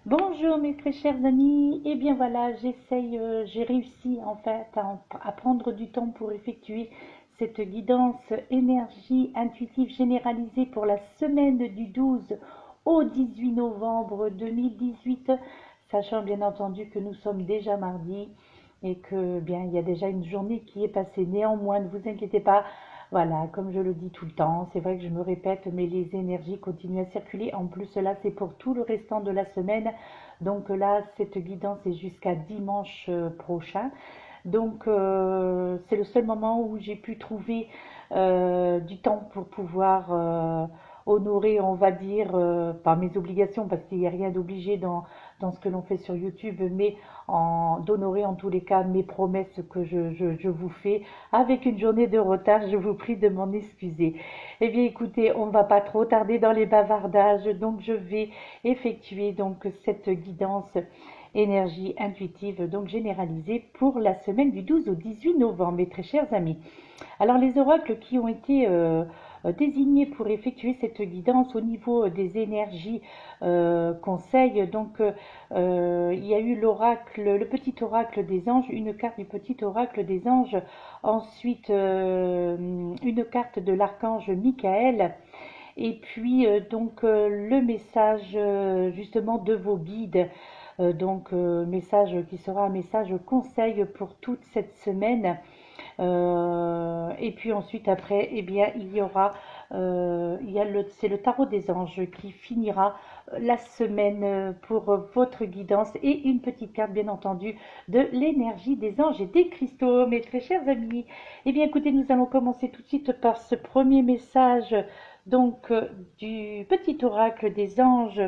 Bonjour mes très chers amis, et bien voilà, j'ai réussi en fait à prendre du temps pour effectuer cette guidance énergie intuitive généralisée pour la semaine du 12 au 18 novembre 2018, sachant bien entendu que nous sommes déjà mardi et que bien il y a déjà une journée qui est passée. Néanmoins, ne vous inquiétez pas, voilà, comme je le dis tout le temps, c'est vrai que je me répète, mais les énergies continuent à circuler. En plus, là, c'est pour tout le restant de la semaine. Donc là, cette guidance est jusqu'à dimanche prochain. Donc, c'est le seul moment où j'ai pu trouver du temps pour pouvoir honorer, on va dire, pas mes obligations, parce qu'il n'y a rien d'obligé dans ce que l'on fait sur YouTube, mais d'honorer en tous les cas mes promesses que je vous fais. Avec une journée de retard, je vous prie de m'en excuser. Eh bien, écoutez, on ne va pas trop tarder dans les bavardages, donc je vais effectuer donc cette guidance énergie intuitive donc généralisée pour la semaine du 12 au 18 novembre, mes très chers amis. Alors les oracles qui ont été désignés pour effectuer cette guidance au niveau des énergies conseils, donc il y a eu l'oracle, le petit oracle des anges, une carte du petit oracle des anges, ensuite une carte de l'archange Michael, et puis le message justement de vos guides, message qui sera un message conseil pour toute cette semaine. Et puis ensuite après, eh bien, il y aura, c'est le tarot des anges qui finira la semaine pour votre guidance, et une petite carte bien entendu de l'énergie des anges et des cristaux, mes très chers amis. Eh bien écoutez, nous allons commencer tout de suite par ce premier message du petit oracle des anges.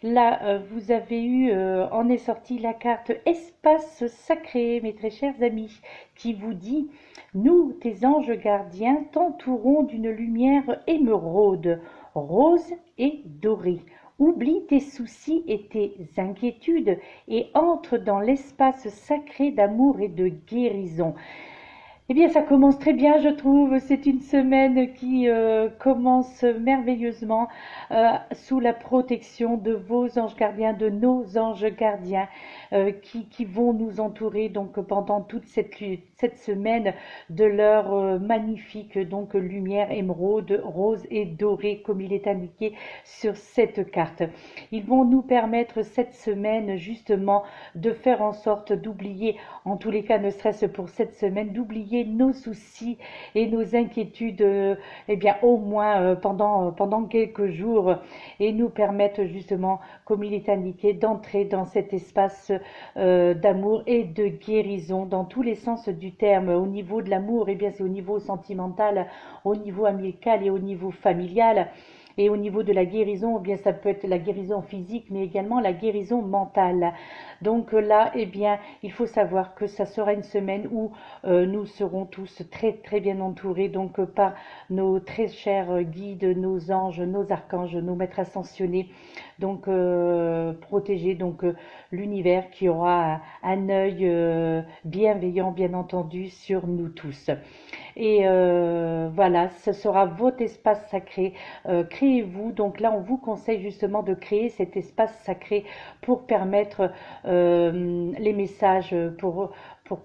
Là, vous avez eu, en est sorti la carte Espace Sacré, mes très chers amis, qui vous dit: Nous, tes anges gardiens, t'entourons d'une lumière émeraude, rose et dorée. Oublie tes soucis et tes inquiétudes et entre dans l'espace sacré d'amour et de guérison. Eh bien, ça commence très bien, je trouve. C'est une semaine qui commence merveilleusement sous la protection de vos anges gardiens, de nos anges gardiens, qui vont nous entourer donc pendant toute cette semaine de leur magnifique donc lumière émeraude, rose et dorée, comme il est indiqué sur cette carte. Ils vont nous permettre cette semaine justement de faire en sorte d'oublier, en tous les cas, ne serait-ce pour cette semaine, d'oublier nos soucis et nos inquiétudes, eh bien au moins pendant quelques jours, et nous permettre justement, comme il est indiqué, d'entrer dans cet espace d'amour et de guérison dans tous les sens du terme. Au niveau de l'amour, eh bien c'est au niveau sentimental, au niveau amical et au niveau familial. Et au niveau de la guérison, eh bien ça peut être la guérison physique, mais également la guérison mentale. Donc là, eh bien, il faut savoir que ça sera une semaine où nous serons tous très très bien entourés donc par nos très chers guides, nos anges, nos archanges, nos maîtres ascensionnés, donc protéger l'univers qui aura un œil bienveillant bien entendu sur nous tous. Et voilà, ce sera votre espace sacré. Créez-vous. Donc là, on vous conseille justement de créer cet espace sacré pour permettre les messages, pour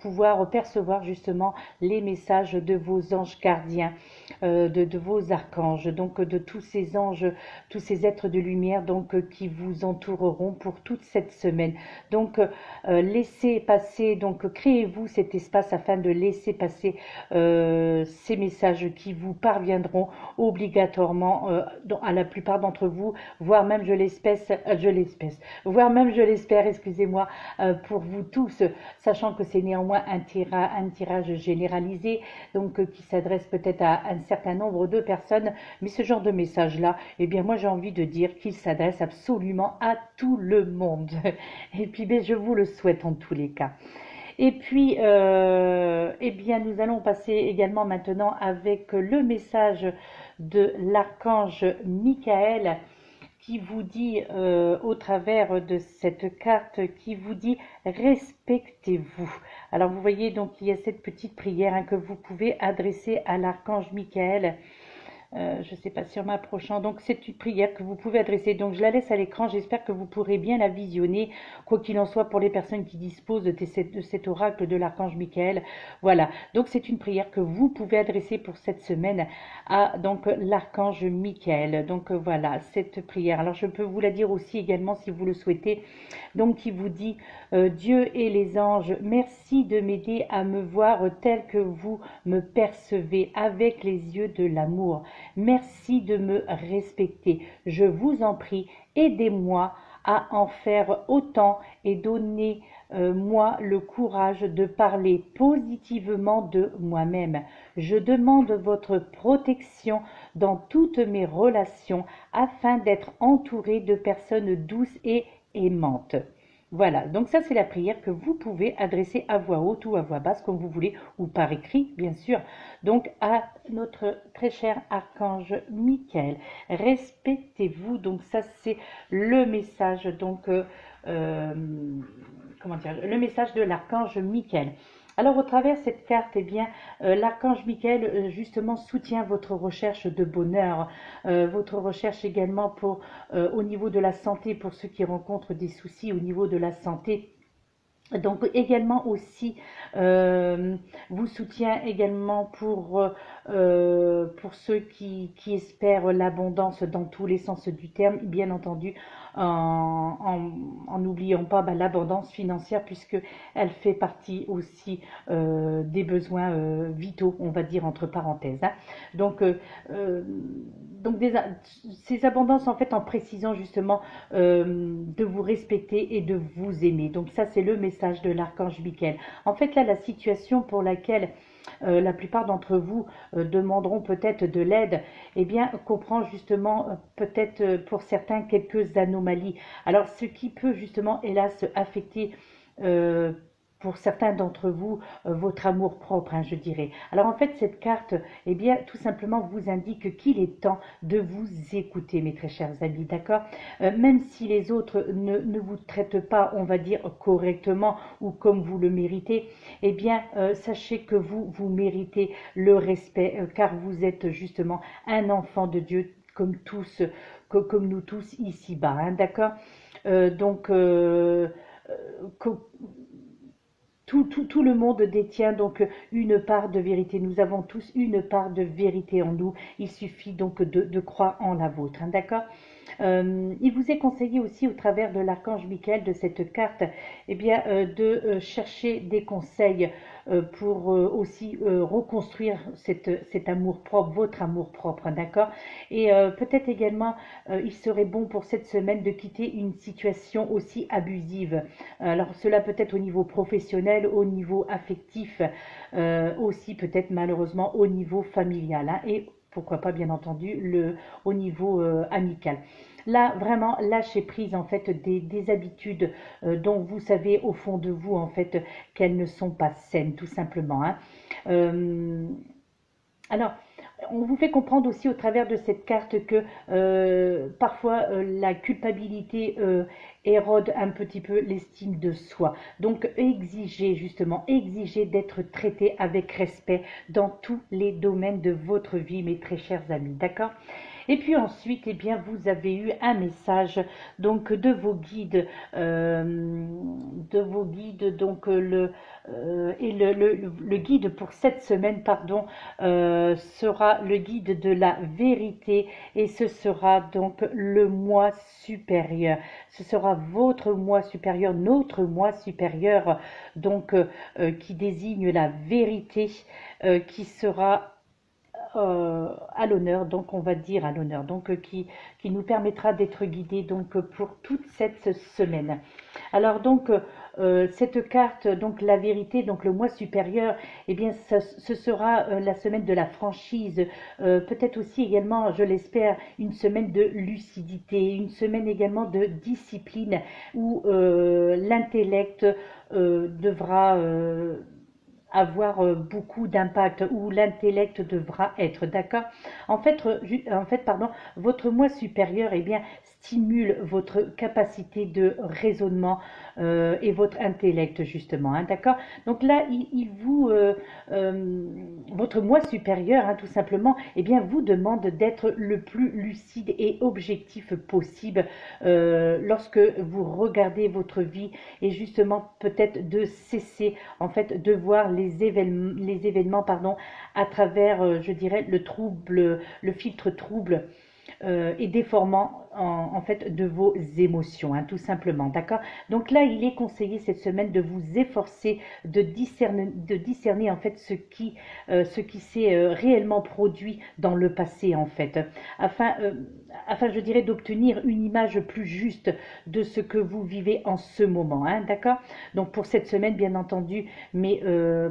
pouvoir percevoir justement les messages de vos anges gardiens, de vos archanges, donc de tous ces anges, tous ces êtres de lumière donc qui vous entoureront pour toute cette semaine. Donc laissez passer, donc créez-vous cet espace afin de laisser passer ces messages qui vous parviendront obligatoirement à la plupart d'entre vous, voire même voire même je l'espère, excusez-moi, pour vous tous, sachant que c'est néanmoins un tirage généralisé, donc qui s'adresse peut-être à un certain nombre de personnes, mais ce genre de message-là, eh bien moi j'ai envie de dire qu'il s'adresse absolument à tout le monde. Et puis ben, je vous le souhaite en tous les cas. Et puis, eh bien, nous allons passer également maintenant avec le message de l'archange Michael, qui vous dit, au travers de cette carte, qui vous dit: respectez-vous. Alors vous voyez donc il y a cette petite prière que vous pouvez adresser à l'archange Michael. je ne sais pas, sur m'approchant. Donc c'est une prière que vous pouvez adresser. Donc je la laisse à l'écran. J'espère que vous pourrez bien la visionner, quoi qu'il en soit, pour les personnes qui disposent de cet oracle de l'archange Michael. Voilà. Donc c'est une prière que vous pouvez adresser pour cette semaine à donc l'archange Michael. Donc voilà cette prière. Alors je peux vous la dire aussi également si vous le souhaitez. Donc qui vous dit Dieu et les anges, merci de m'aider à me voir tel que vous me percevez avec les yeux de l'amour. Merci de me respecter. Je vous en prie, aidez-moi à en faire autant et donnez-moi le courage de parler positivement de moi-même. Je demande votre protection dans toutes mes relations afin d'être entouré de personnes douces et aimantes. Voilà, donc ça c'est la prière que vous pouvez adresser à voix haute ou à voix basse comme vous voulez, ou par écrit bien sûr, donc à notre très cher archange Michael. Respectez-vous, donc ça c'est le message, donc comment dire, le message de l'archange Michael. Alors au travers de cette carte, eh bien, l'archange Michael justement soutient votre recherche de bonheur, votre recherche également pour au niveau de la santé, pour ceux qui rencontrent des soucis au niveau de la santé. Donc également aussi vous soutient également pour ceux qui espèrent l'abondance dans tous les sens du terme, bien entendu en n'oubliant pas l'abondance financière puisque elle fait partie aussi des besoins vitaux, on va dire entre parenthèses. Hein. Donc, donc ces abondances en fait en précisant justement de vous respecter et de vous aimer. Donc ça c'est le message de l'archange Michael. En fait là la situation pour laquelle la plupart d'entre vous demanderont peut-être de l'aide, eh bien comprend justement peut-être pour certains quelques anomalies. Alors ce qui peut justement hélas affecter pour certains d'entre vous, votre amour propre, hein, je dirais. Alors en fait, cette carte, eh bien, tout simplement vous indique qu'il est temps de vous écouter, mes très chers amis, d'accord même si les autres ne vous traitent pas, on va dire, correctement ou comme vous le méritez, eh bien, sachez que vous méritez le respect, car vous êtes justement un enfant de Dieu, comme tous, comme nous tous ici-bas, hein, d'accord donc, tout le monde détient donc une part de vérité. Nous avons tous une part de vérité en nous. Il suffit donc de croire en la vôtre. Hein, d'accord il vous est conseillé aussi au travers de l'archange Michael de cette carte eh bien, de chercher des conseils pour aussi reconstruire cet amour propre, votre amour propre, d'accord. Et peut-être également, il serait bon pour cette semaine de quitter une situation aussi abusive. Alors cela peut être au niveau professionnel, au niveau affectif, aussi peut-être malheureusement au niveau familial. Hein, et pourquoi pas bien entendu au niveau amical. Là, vraiment, lâchez prise en fait des habitudes dont vous savez au fond de vous en fait qu'elles ne sont pas saines, tout simplement. Hein. Alors, on vous fait comprendre aussi au travers de cette carte que parfois la culpabilité érode un petit peu l'estime de soi. Donc exigez justement, exigez d'être traité avec respect dans tous les domaines de votre vie, mes très chers amis, d'accord? Et puis ensuite, eh bien, vous avez eu un message donc de vos guides, donc le guide pour cette semaine, pardon, sera le guide de la vérité et ce sera donc le moi supérieur. Ce sera votre moi supérieur, notre moi supérieur, donc qui désigne la vérité, qui sera à l'honneur, donc on va dire à l'honneur, donc qui nous permettra d'être guidés donc pour toute cette semaine. Alors donc cette carte, donc la vérité, donc le moi supérieur, eh bien ce sera la semaine de la franchise, peut-être aussi également, je l'espère, une semaine de lucidité, une semaine également de discipline où l'intellect devra avoir beaucoup d'impact, où l'intellect devra être, d'accord? Pardon, votre moi supérieur, eh bien, stimule votre capacité de raisonnement et votre intellect, justement, hein, d'accord? Donc là, votre moi supérieur, hein, tout simplement, eh bien, vous demande d'être le plus lucide et objectif possible lorsque vous regardez votre vie et justement peut-être de cesser en fait de voir les événements pardon, à travers, je dirais, le filtre trouble et déformant en fait de vos émotions, hein, tout simplement, d'accord? Donc là, il est conseillé cette semaine de vous efforcer de discerner en fait ce qui s'est réellement produit dans le passé en fait, afin, euh, afin je dirais, d'obtenir une image plus juste de ce que vous vivez en ce moment, hein, d'accord? Donc pour cette semaine, bien entendu, mais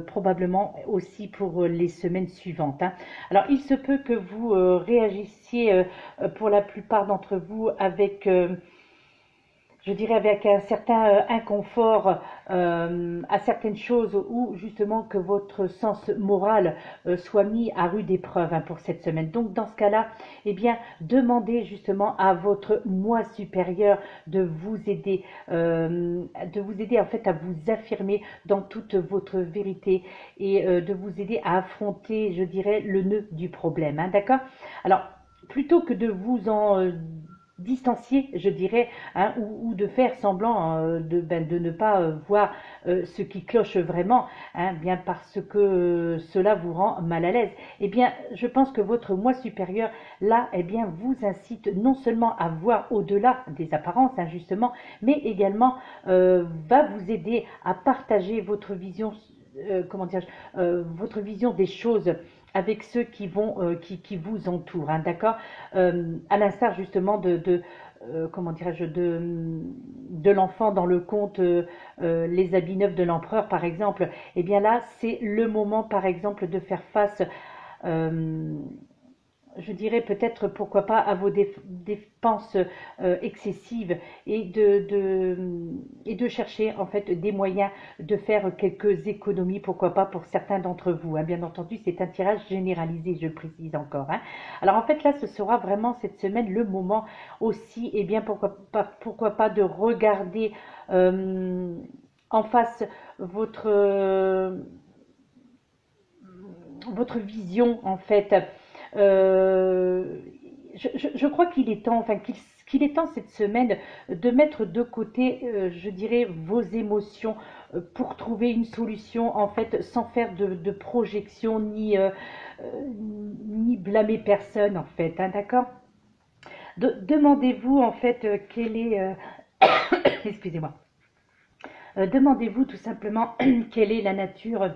probablement aussi pour les semaines suivantes, hein. Alors il se peut que vous réagissiez pour la plupart d'entre vous avec, je dirais, avec un certain inconfort à certaines choses ou justement que votre sens moral soit mis à rude épreuve, hein, pour cette semaine. Donc dans ce cas-là, eh bien, demandez justement à votre moi supérieur de vous aider en fait à vous affirmer dans toute votre vérité et de vous aider à affronter, je dirais, le nœud du problème, hein, d'accord? Alors, plutôt que de vous en distancier, je dirais, hein, ou de faire semblant de ne pas voir ce qui cloche vraiment, hein, bien parce que cela vous rend mal à l'aise. Eh bien, je pense que votre moi supérieur, là, eh bien, vous incite non seulement à voir au-delà des apparences, hein, justement, mais également va vous aider à partager votre vision, votre vision des choses avec ceux qui vous entourent, hein, d'accord? À l'instar justement comment dirais-je, de l'enfant dans le conte Les habits neufs de l'empereur, par exemple. Eh bien là, c'est le moment, par exemple, de faire face euh, je dirais peut-être pourquoi pas à vos dépenses excessives et de chercher en fait des moyens de faire quelques économies, pourquoi pas pour certains d'entre vous, hein. Bien entendu, c'est un tirage généralisé, je précise encore, hein. Alors en fait là, ce sera vraiment cette semaine le moment aussi, et bien pourquoi pas de regarder en face votre, votre vision en fait. Euh, je crois qu'il est temps, qu'il est temps cette semaine de mettre de côté, je dirais, vos émotions pour trouver une solution, en fait, sans faire de projection ni blâmer personne, en fait, hein, d'accord? Demandez-vous, en fait, quelle est, excusez-moi, demandez-vous tout simplement quelle est la nature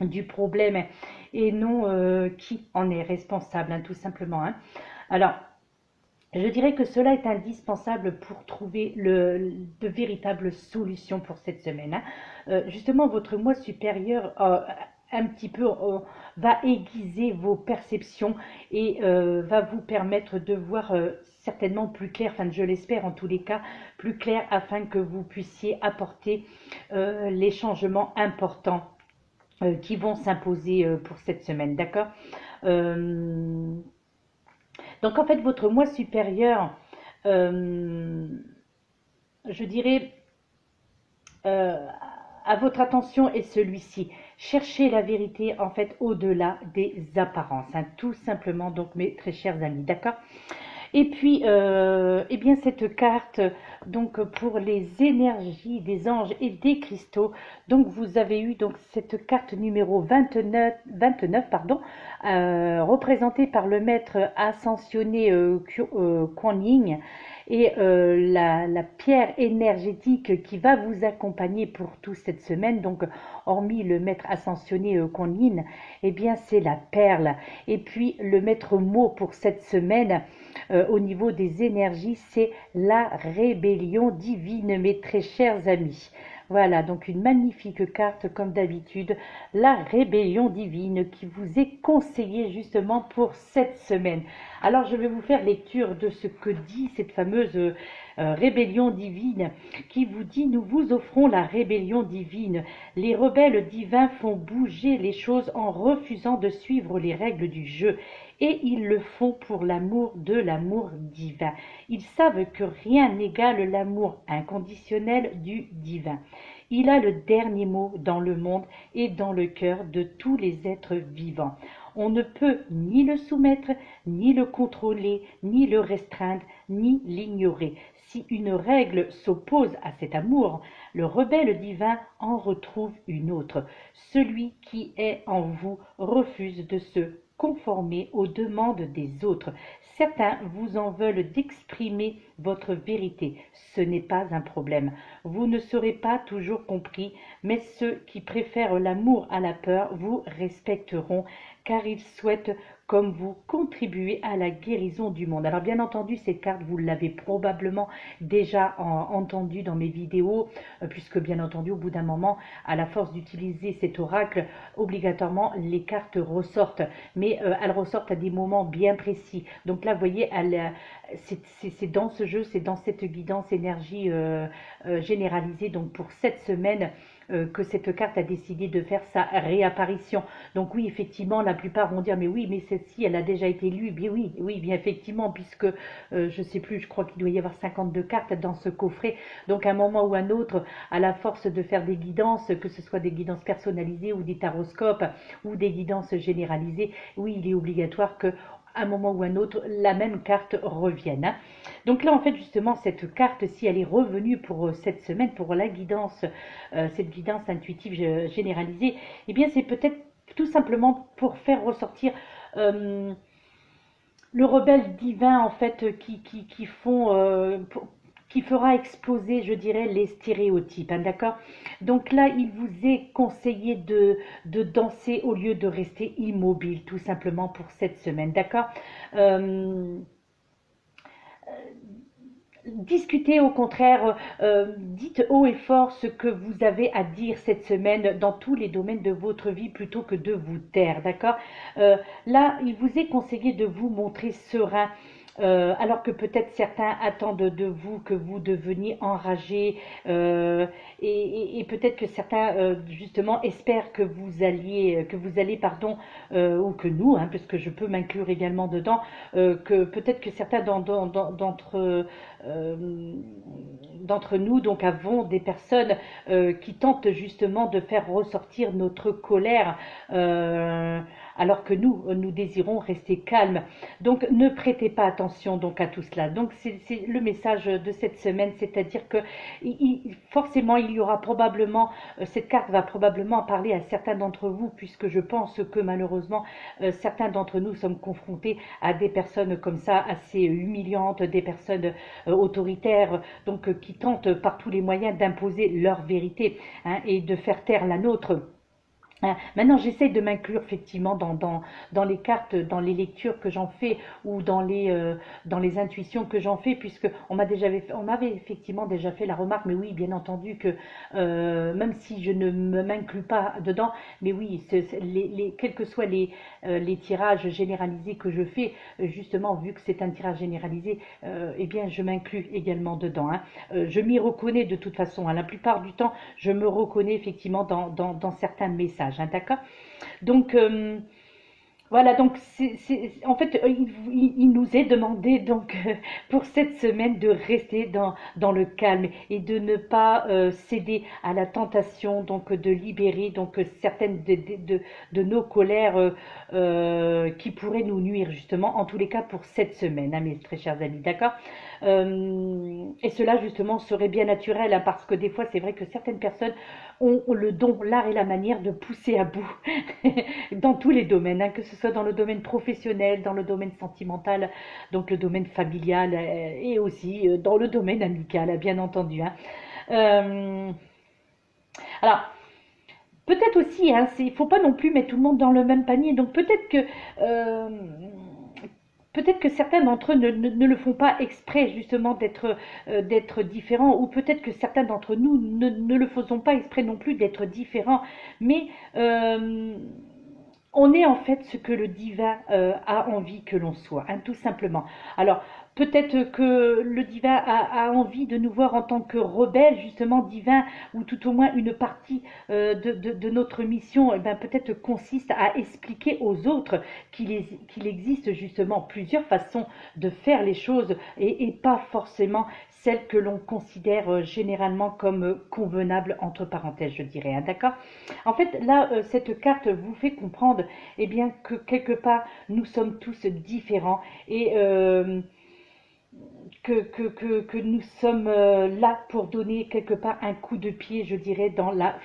du problème et non qui en est responsable, hein, tout simplement, hein. Alors, je dirais que cela est indispensable pour trouver de véritables solutions pour cette semaine, hein. Justement, votre moi supérieur un petit peu va aiguiser vos perceptions et va vous permettre de voir certainement plus clair, enfin je l'espère en tous les cas, plus clair afin que vous puissiez apporter les changements importants qui vont s'imposer pour cette semaine, d'accord? Euh, donc en fait, votre moi supérieur, euh, je dirais, euh, à votre attention est celui-ci. Cherchez la vérité en fait au-delà des apparences, hein, tout simplement, donc mes très chers amis, d'accord? Et puis, eh bien, cette carte, donc pour les énergies des anges et des cristaux, donc vous avez eu donc cette carte numéro 29 pardon, représentée par le maître ascensionné Kuan Yin et la pierre énergétique qui va vous accompagner pour toute cette semaine, donc hormis le maître ascensionné Kuan Yin, eh bien c'est la perle. Et puis le maître mot pour cette semaine, au niveau des énergies, c'est la rébellion divine, mes très chers amis. Voilà, donc une magnifique carte comme d'habitude, la rébellion divine qui vous est conseillée justement pour cette semaine. Alors je vais vous faire lecture de ce que dit cette fameuse rébellion divine, qui vous dit: nous vous offrons la rébellion divine. Les rebelles divins font bouger les choses en refusant de suivre les règles du jeu. Et ils le font pour l'amour de l'amour divin. Ils savent que rien n'égale l'amour inconditionnel du divin. Il a le dernier mot dans le monde et dans le cœur de tous les êtres vivants. On ne peut ni le soumettre, ni le contrôler, ni le restreindre, ni l'ignorer. Si une règle s'oppose à cet amour, le rebelle divin en retrouve une autre. Celui qui est en vous refuse de se conformer aux demandes des autres. Certains vous en veulent d'exprimer votre vérité. Ce n'est pas un problème. Vous ne serez pas toujours compris, mais ceux qui préfèrent l'amour à la peur vous respecteront, car ils souhaitent, comme vous, contribuer à la guérison du monde. Alors bien entendu, cette carte, vous l'avez probablement déjà entendue dans mes vidéos, puisque bien entendu, au bout d'un moment, à la force d'utiliser cet oracle, obligatoirement, les cartes ressortent. Mais elles ressortent à des moments bien précis. Donc là, vous voyez, c'est dans ce jeu, c'est dans cette guidance énergie généralisée, donc pour cette semaine, que cette carte a décidé de faire sa réapparition. Donc oui, effectivement, la plupart vont dire: mais oui, mais celle-ci, elle a déjà été lue. Bien oui, oui, bien effectivement, puisque je sais plus, je crois qu'il doit y avoir 52 cartes dans ce coffret. Donc à un moment ou à un autre, à la force de faire des guidances, que ce soit des guidances personnalisées ou des taroscopes ou des guidances généralisées, oui, il est obligatoire que à un moment ou un autre, la même carte revienne. Hein. Donc là, en fait, justement, cette carte, si elle est revenue pour cette semaine, pour la guidance, cette guidance intuitive généralisée, eh bien, c'est peut-être tout simplement pour faire ressortir le rebelle divin, en fait, qui fera exploser, je dirais, les stéréotypes, hein, d'accord? Donc là, il vous est conseillé de danser au lieu de rester immobile, tout simplement pour cette semaine, d'accord? Discutez au contraire, dites haut et fort ce que vous avez à dire cette semaine dans tous les domaines de votre vie plutôt que de vous taire, d'accord? Là, il vous est conseillé de vous montrer serein. Alors que peut-être certains attendent de vous que vous deveniez enragé et peut-être que certains justement espèrent que vous allez pardon ou que nous, hein, parce que je peux m'inclure également dedans, que peut-être que certains d'entre nous donc avons des personnes qui tentent justement de faire ressortir notre colère alors que nous désirons rester calmes. Donc ne prêtez pas attention donc à tout cela. Donc c'est le message de cette semaine, c'est-à-dire que forcément il y aura probablement, cette carte va probablement parler à certains d'entre vous, puisque je pense que malheureusement certains d'entre nous sommes confrontés à des personnes comme ça, assez humiliantes, des personnes autoritaires, donc qui tentent par tous les moyens d'imposer leur vérité, hein, et de faire taire la nôtre. Maintenant, j'essaie de m'inclure effectivement dans les cartes, dans les lectures que j'en fais ou dans les intuitions que j'en fais, puisque on m'avait effectivement déjà fait la remarque, mais oui, bien entendu que même si je ne m'inclus pas dedans, mais oui, quels que soient les tirages généralisés que je fais, justement, vu que c'est un tirage généralisé, eh bien, je m'inclus également dedans. Hein. Je m'y reconnais de toute façon. Hein. La plupart du temps, je me reconnais effectivement dans certains messages. Hein, d'accord. Donc voilà, donc en fait il nous est demandé donc pour cette semaine de rester dans le calme et de ne pas céder à la tentation, donc de libérer donc certaines de nos colères qui pourraient nous nuire justement, en tous les cas pour cette semaine, hein, mes très chers amis, d'accord. Et cela justement serait bien naturel, hein, parce que des fois c'est vrai que certaines personnes ont le don, l'art et la manière de pousser à bout dans tous les domaines, hein, que ce soit dans le domaine professionnel, dans le domaine sentimental, donc le domaine familial et aussi dans le domaine amical, bien entendu. Hein. Alors, peut-être aussi, hein, il ne faut pas non plus mettre tout le monde dans le même panier, donc peut-être que certains d'entre eux ne le font pas exprès justement d'être différents, ou peut-être que certains d'entre nous ne le faisons pas exprès non plus d'être différents, mais on est en fait ce que le divin a envie que l'on soit, hein, tout simplement. Alors, peut-être que le divin a envie de nous voir en tant que rebelles, justement divin, ou tout au moins une partie de notre mission, eh ben, peut-être consiste à expliquer aux autres qu'il existe justement plusieurs façons de faire les choses et pas forcément celles que l'on considère généralement comme convenables, entre parenthèses, je dirais, hein, d'accord? En fait, là, cette carte vous fait comprendre, eh bien, que quelque part, nous sommes tous différents et que nous sommes là pour donner quelque part un coup de pied, je dirais, dans la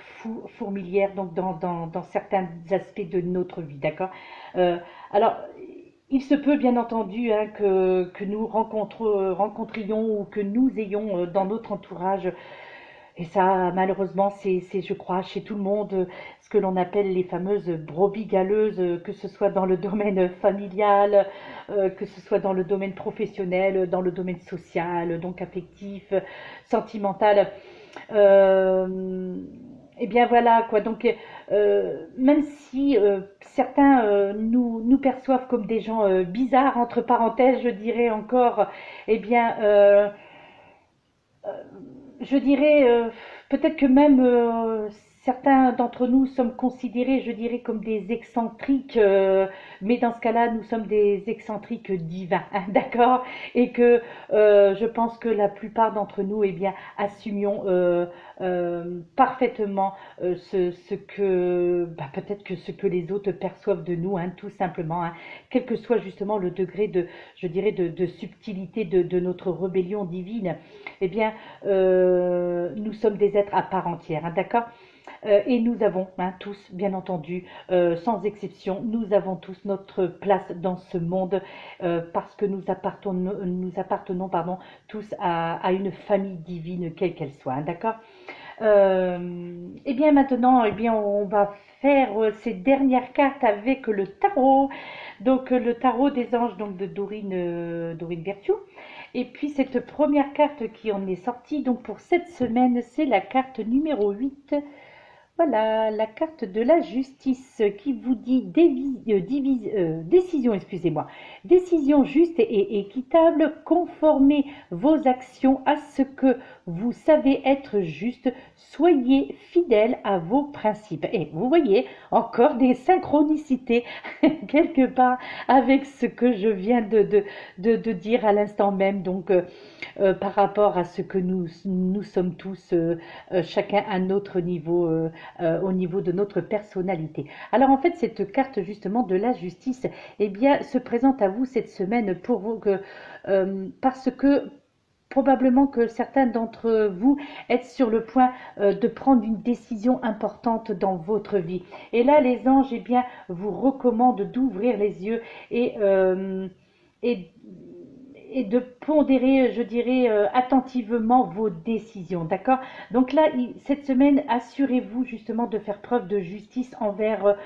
fourmilière, donc dans certains aspects de notre vie, d'accord? Alors, il se peut bien entendu hein, que nous rencontrions ou que nous ayons dans notre entourage, et ça malheureusement c'est je crois chez tout le monde, ce que l'on appelle les fameuses brebis galeuses, que ce soit dans le domaine familial, que ce soit dans le domaine professionnel, dans le domaine social, donc affectif, sentimental. Euh, et bien voilà quoi. Donc même si certains nous perçoivent comme des gens bizarres, entre parenthèses, je dirais encore, eh bien je dirais peut-être que même certains d'entre nous sommes considérés, je dirais, comme des excentriques, mais dans ce cas-là, nous sommes des excentriques divins, hein, d'accord? Et que je pense que la plupart d'entre nous, eh bien, assumions parfaitement ce que, bah, peut-être que ce que les autres perçoivent de nous, hein, tout simplement, hein, quel que soit justement le degré de, je dirais, de subtilité de notre rébellion divine, eh bien, nous sommes des êtres à part entière, hein, d'accord? Et nous avons hein, tous, bien entendu, sans exception, nous avons tous notre place dans ce monde parce que nous appartenons pardon, tous à une famille divine, quelle qu'elle soit, hein, d'accord? Et bien maintenant, eh bien, on va faire ces dernières cartes avec le tarot. Donc le tarot des anges donc de Dorine Virtue. Et puis cette première carte qui en est sortie donc pour cette semaine, c'est la carte numéro 8. Voilà, la carte de la justice qui vous dit décision, excusez-moi, décision juste et équitable, conformez vos actions à ce que vous savez être juste, soyez fidèles à vos principes. Et vous voyez, encore des synchronicités quelque part avec ce que je viens de dire à l'instant même, donc par rapport à ce que nous sommes tous, chacun à notre niveau, au niveau de notre personnalité. Alors en fait, cette carte justement de la justice, eh bien, se présente à vous cette semaine pour vous parce que probablement que certains d'entre vous êtes sur le point de prendre une décision importante dans votre vie. Et là, les anges, eh bien, vous recommandent d'ouvrir les yeux et et de pondérer, je dirais, attentivement vos décisions, d'accord? Donc là, cette semaine, assurez-vous justement de faire preuve de justice envers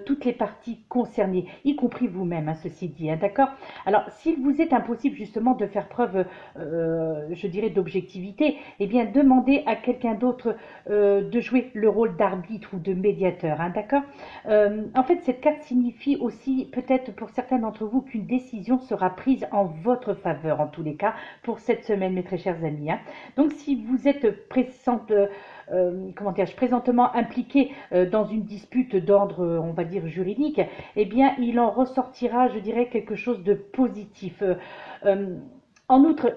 toutes les parties concernées, y compris vous-même, hein, ceci dit, hein, d'accord? Alors, s'il vous est impossible justement de faire preuve, je dirais, d'objectivité, eh bien, demandez à quelqu'un d'autre de jouer le rôle d'arbitre ou de médiateur, hein, d'accord? En fait, cette carte signifie aussi, peut-être pour certains d'entre vous, qu'une décision sera prise en votre faveur, en tous les cas, pour cette semaine, mes très chers amis, hein. Donc, si vous êtes présentement impliqué dans une dispute d'ordre, on va dire, juridique, eh bien, il en ressortira, je dirais, quelque chose de positif. En outre,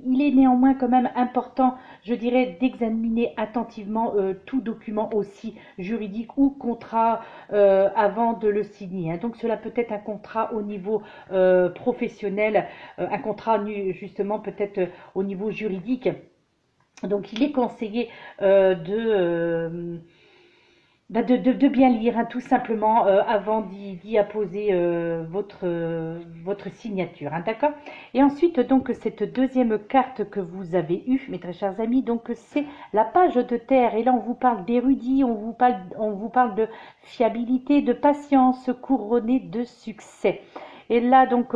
il est néanmoins quand même important, je dirais, d'examiner attentivement tout document aussi juridique ou contrat avant de le signer, hein. Donc cela peut être un contrat au niveau professionnel, un contrat justement peut-être au niveau juridique. Donc il est conseillé de bien lire, hein, tout simplement, avant d'y apposer votre signature, hein, d'accord? Et ensuite, donc, cette deuxième carte que vous avez eue, mes très chers amis, donc c'est la page de terre. Et là, on vous parle d'érudit, on vous parle de fiabilité, de patience couronnée de succès. Et là, donc,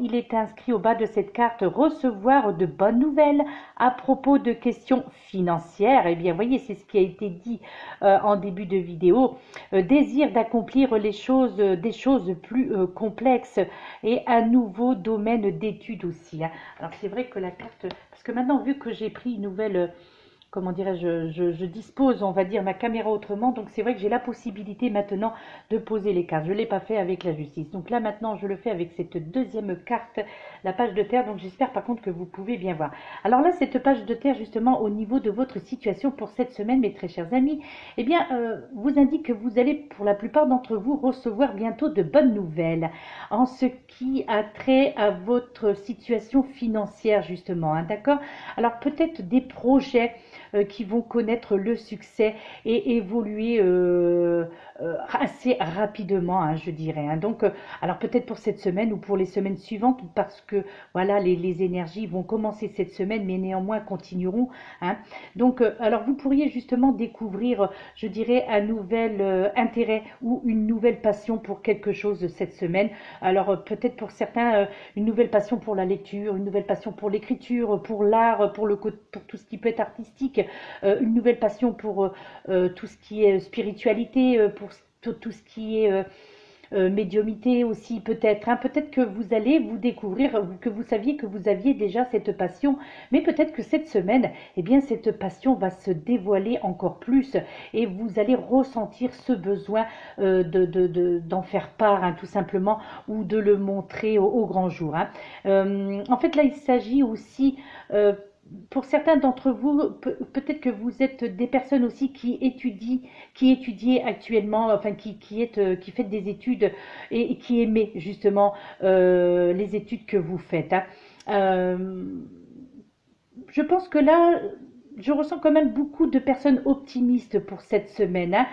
il est inscrit au bas de cette carte, recevoir de bonnes nouvelles à propos de questions financières. Eh bien, voyez, c'est ce qui a été dit en début de vidéo. Désir d'accomplir les choses, des choses plus complexes et un nouveau domaine d'études aussi, hein. Alors, c'est vrai que la carte, parce que maintenant, vu que j'ai pris une nouvelle comment dirais-je, je dispose, on va dire, ma caméra autrement. Donc, c'est vrai que j'ai la possibilité maintenant de poser les cartes. Je ne l'ai pas fait avec la justice. Donc là, maintenant, je le fais avec cette deuxième carte, la page de terre. Donc, j'espère par contre que vous pouvez bien voir. Alors là, cette page de terre, justement, au niveau de votre situation pour cette semaine, mes très chers amis, eh bien, vous indique que vous allez, pour la plupart d'entre vous, recevoir bientôt de bonnes nouvelles en ce qui a trait à votre situation financière, justement, hein, d'accord? Alors, peut-être des projets qui vont connaître le succès et évoluer assez rapidement, hein, je dirais, hein. Donc, alors peut-être pour cette semaine ou pour les semaines suivantes, parce que voilà, les énergies vont commencer cette semaine, mais néanmoins continueront, hein. Donc, alors vous pourriez justement découvrir, je dirais, un nouvel intérêt ou une nouvelle passion pour quelque chose cette semaine. Alors peut-être pour certains, une nouvelle passion pour la lecture, une nouvelle passion pour l'écriture, pour l'art, pour tout ce qui peut être artistique, une nouvelle passion pour tout ce qui est spiritualité, pour tout ce qui est médiumité aussi peut-être, hein. Peut-être que vous allez vous découvrir, que vous saviez que vous aviez déjà cette passion, mais peut-être que cette semaine, eh bien cette passion va se dévoiler encore plus et vous allez ressentir ce besoin d'en faire part, hein, tout simplement, ou de le montrer au grand jour, hein. En fait, là, il s'agit aussi pour certains d'entre vous, peut-être que vous êtes des personnes aussi qui étudiez actuellement, enfin qui faites des études et qui aimez justement les études que vous faites, hein. Je pense que là, je ressens quand même beaucoup de personnes optimistes pour cette semaine, hein.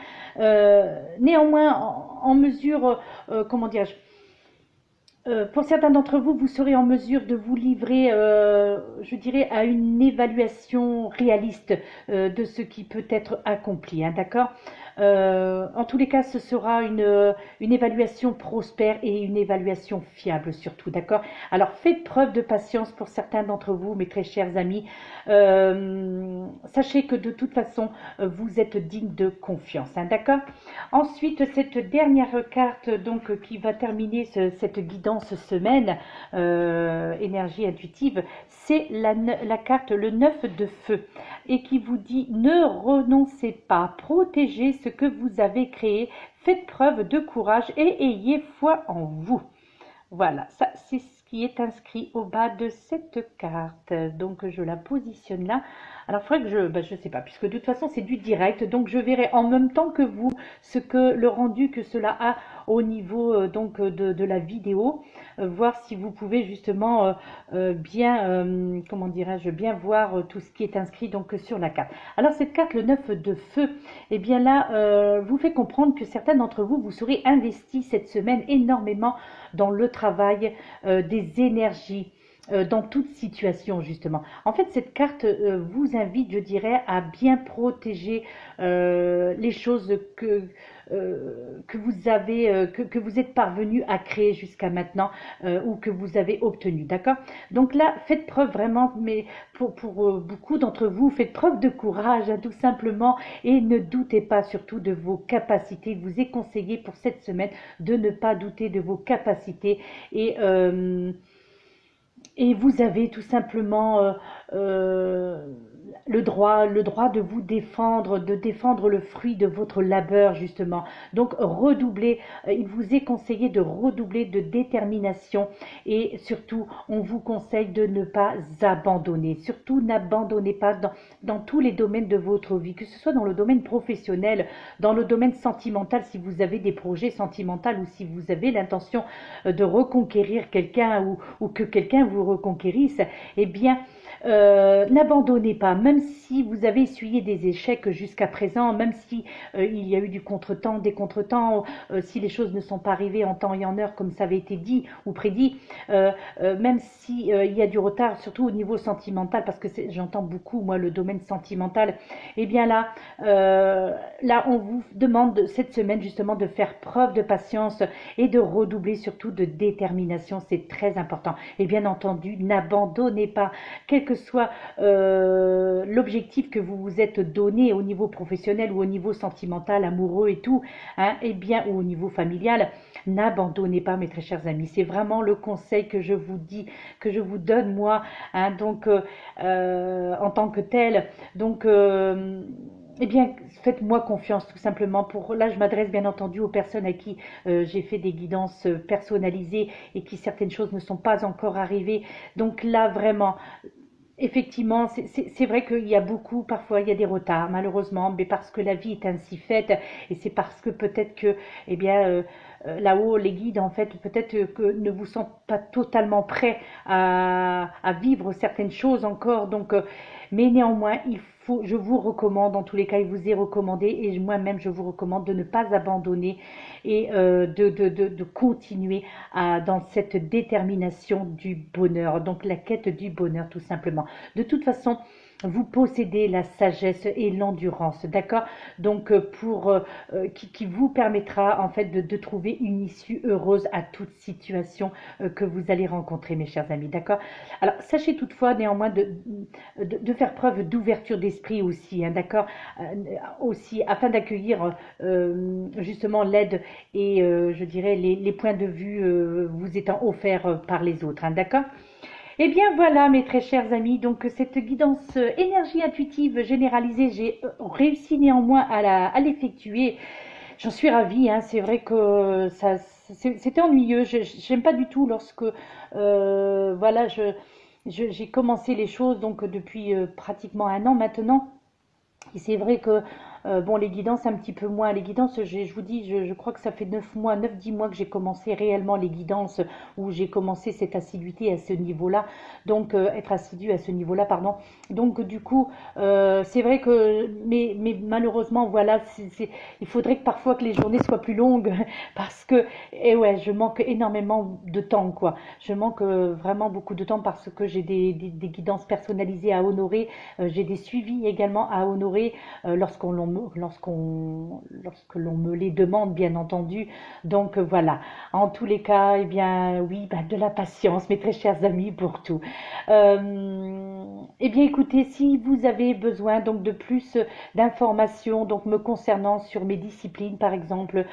Néanmoins, en mesure, comment dirais-je, pour certains d'entre vous, vous serez en mesure de vous livrer, je dirais, à une évaluation réaliste de ce qui peut être accompli, hein, d'accord? En tous les cas, ce sera une évaluation prospère et une évaluation fiable surtout, d'accord? Alors, faites preuve de patience pour certains d'entre vous, mes très chers amis. Sachez que de toute façon, vous êtes digne de confiance, hein, d'accord? Ensuite, cette dernière carte donc qui va terminer cette guidance semaine énergie intuitive, c'est la carte le 9 de feu et qui vous dit ne renoncez pas, protégez ce que vous avez créé, faites preuve de courage et ayez foi en vous. Voilà, ça c'est ce qui est inscrit au bas de cette carte. Donc je la positionne là. Alors il faudrait que je sais pas, puisque de toute façon c'est du direct, donc je verrai en même temps que vous le rendu que cela a au niveau donc de la vidéo, voir si vous pouvez justement bien, comment dirais-je, bien voir tout ce qui est inscrit donc sur la carte. Alors cette carte, le 9 de feu, eh bien là, vous fait comprendre que certains d'entre vous, vous serez investis cette semaine énormément dans le travail des énergies, dans toute situation justement. En fait, cette carte vous invite, je dirais, à bien protéger les choses que vous avez, que vous êtes parvenu à créer jusqu'à maintenant ou que vous avez obtenu, d'accord? Donc là, faites preuve vraiment, mais pour beaucoup d'entre vous, faites preuve de courage, hein, tout simplement, et ne doutez pas surtout de vos capacités. Il vous est conseillé pour cette semaine de ne pas douter de vos capacités et vous avez tout simplement le droit de vous défendre, de défendre le fruit de votre labeur justement. Donc redoublez, il vous est conseillé de redoubler de détermination et surtout on vous conseille de ne pas abandonner. Surtout n'abandonnez pas dans tous les domaines de votre vie, que ce soit dans le domaine professionnel, dans le domaine sentimental si vous avez des projets sentimentaux ou si vous avez l'intention de reconquérir quelqu'un ou que quelqu'un vous reconquérisse, eh bien n'abandonnez pas, même si vous avez essuyé des échecs jusqu'à présent, même si il y a eu du contretemps, des contretemps, si les choses ne sont pas arrivées en temps et en heure comme ça avait été dit ou prédit, même si il y a du retard, surtout au niveau sentimental, parce que j'entends beaucoup moi le domaine sentimental, et bien là, là on vous demande cette semaine justement de faire preuve de patience et de redoubler surtout de détermination, c'est très important. Et bien entendu, n'abandonnez pas, quel que soit l'objectif que vous vous êtes donné au niveau professionnel ou au niveau sentimental, amoureux et tout, hein, et bien ou au niveau familial, n'abandonnez pas mes très chers amis. C'est vraiment le conseil que je vous dis, que je vous donne moi, hein, donc en tant que tel. Donc eh bien, faites-moi confiance tout simplement. Là, je m'adresse bien entendu aux personnes à qui j'ai fait des guidances personnalisées et qui certaines choses ne sont pas encore arrivées. Donc là, vraiment, effectivement, c'est vrai qu'il y a beaucoup, parfois il y a des retards, malheureusement, mais parce que la vie est ainsi faite, et c'est parce que peut-être que, eh bien, là-haut, les guides, en fait, peut-être que ne vous sentent pas totalement prêts à vivre certaines choses encore, donc, mais néanmoins, je vous recommande, en tous les cas, il vous est recommandé, et moi-même, je vous recommande de ne pas abandonner et de continuer dans cette détermination du bonheur, donc la quête du bonheur tout simplement. De toute façon, vous possédez la sagesse et l'endurance, d'accord? Donc qui vous permettra en fait de trouver une issue heureuse à toute situation que vous allez rencontrer, mes chers amis, d'accord? Alors sachez toutefois néanmoins de faire preuve d'ouverture d'esprit aussi, hein, d'accord? Aussi afin d'accueillir justement l'aide et je dirais les points de vue vous étant offerts par les autres, hein, d'accord? Eh bien voilà mes très chers amis, donc cette guidance énergie intuitive généralisée, j'ai réussi néanmoins à l'effectuer. J'en suis ravie, hein. C'est vrai que c'était ennuyeux, j'aime pas du tout lorsque voilà, j'ai commencé les choses donc depuis pratiquement un an maintenant. Et c'est vrai que bon, les guidances un petit peu moins. Les guidances, je vous dis, je crois que ça fait 9 mois, 9-10 mois que j'ai commencé réellement les guidances, où j'ai commencé cette assiduité à ce niveau-là, donc être assidu à ce niveau-là, pardon. Donc du coup, c'est vrai que, mais malheureusement, voilà, il faudrait que parfois que les journées soient plus longues, parce que, et ouais, je manque énormément de temps, quoi. Je manque vraiment beaucoup de temps parce que j'ai des guidances personnalisées à honorer, j'ai des suivis également à honorer lorsque l'on me les demande, bien entendu. Donc voilà, en tous les cas, eh bien oui, bah, de la patience, mes très chers amis, pour tout. Eh bien écoutez, si vous avez besoin donc de plus d'informations donc me concernant sur mes disciplines par exemple,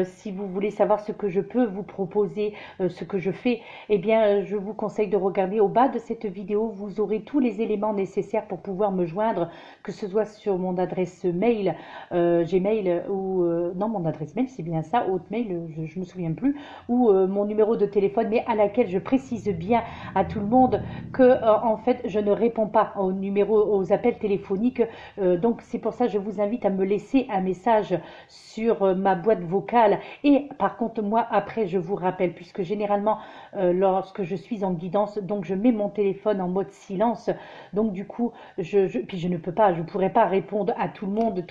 si vous voulez savoir ce que je peux vous proposer, ce que je fais, eh bien je vous conseille de regarder au bas de cette vidéo, vous aurez tous les éléments nécessaires pour pouvoir me joindre, que ce soit sur mon adresse mail, Gmail ou non, mon adresse mail c'est bien ça, Hotmail, je me souviens plus, ou mon numéro de téléphone, mais à laquelle je précise bien à tout le monde que en fait je ne réponds pas aux appels téléphoniques, donc c'est pour ça que je vous invite à me laisser un message sur ma boîte vocale, et par contre moi après je vous rappelle, puisque généralement lorsque je suis en guidance, donc je mets mon téléphone en mode silence, donc du coup puis je ne peux pas, je pourrais pas répondre à tout le monde,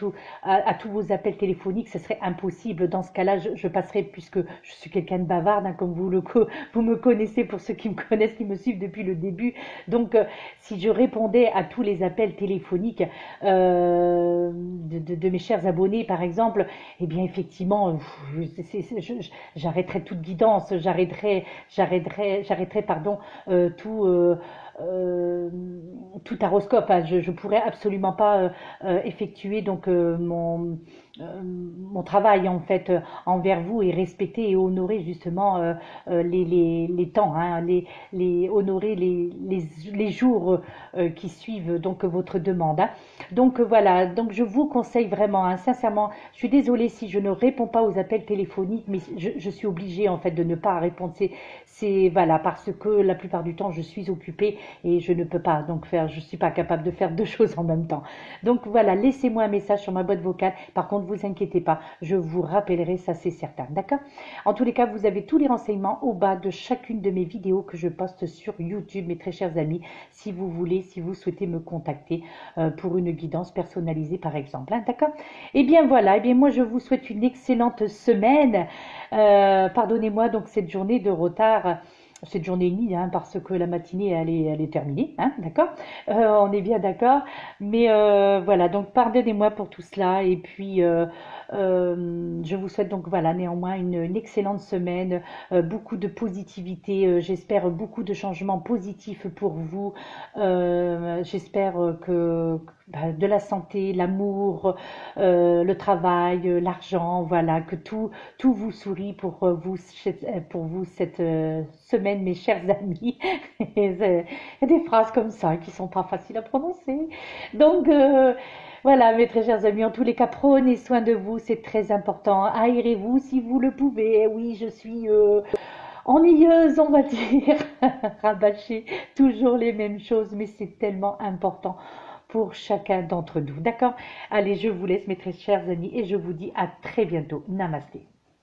à tous vos appels téléphoniques, ce serait impossible. Dans ce cas-là, je passerai, puisque je suis quelqu'un de bavarde, hein, comme vous me connaissez, pour ceux qui me connaissent, qui me suivent depuis le début. Donc si je répondais à tous les appels téléphoniques de mes chers abonnés par exemple, eh bien effectivement j'arrêterais toute guidance, j'arrêterais pardon tout horoscope, hein. Je pourrais absolument pas effectuer donc mon travail en fait envers vous, et respecter et honorer justement les temps, hein, honorer les jours qui suivent donc votre demande, hein. Donc voilà, donc je vous conseille vraiment, hein, sincèrement, je suis désolée si je ne réponds pas aux appels téléphoniques, mais je suis obligée en fait de ne pas répondre, c'est voilà, parce que la plupart du temps je suis occupée, et je ne peux pas donc faire, je suis pas capable de faire deux choses en même temps. Donc voilà, laissez-moi un message sur ma boîte vocale. Par contre, vous inquiétez pas, je vous rappellerai, ça c'est certain, d'accord? En tous les cas, vous avez tous les renseignements au bas de chacune de mes vidéos que je poste sur YouTube, mes très chers amis, si vous voulez, si vous souhaitez me contacter pour une guidance personnalisée par exemple, hein, d'accord? Et bien voilà, et bien moi je vous souhaite une excellente semaine. Pardonnez-moi donc cette journée de retard, cette journée et demie, hein, parce que la matinée elle est terminée, hein, d'accord? On est bien d'accord, mais voilà, donc pardonnez-moi pour tout cela, et puis je vous souhaite donc voilà néanmoins une excellente semaine, beaucoup de positivité, j'espère beaucoup de changements positifs pour vous, j'espère que de la santé, l'amour, le travail, l'argent, voilà, que tout vous sourit pour vous cette semaine, mes chers amis. Il y a des phrases comme ça qui sont pas faciles à prononcer. Donc, voilà, mes très chers amis, en tous les cas, prenez soin de vous, c'est très important. Aérez-vous si vous le pouvez. Eh oui, je suis ennuyeuse, on va dire, rabâcher toujours les mêmes choses, mais c'est tellement important pour chacun d'entre nous. D'accord? Allez, je vous laisse, mes très chers amis, et je vous dis à très bientôt. Namasté.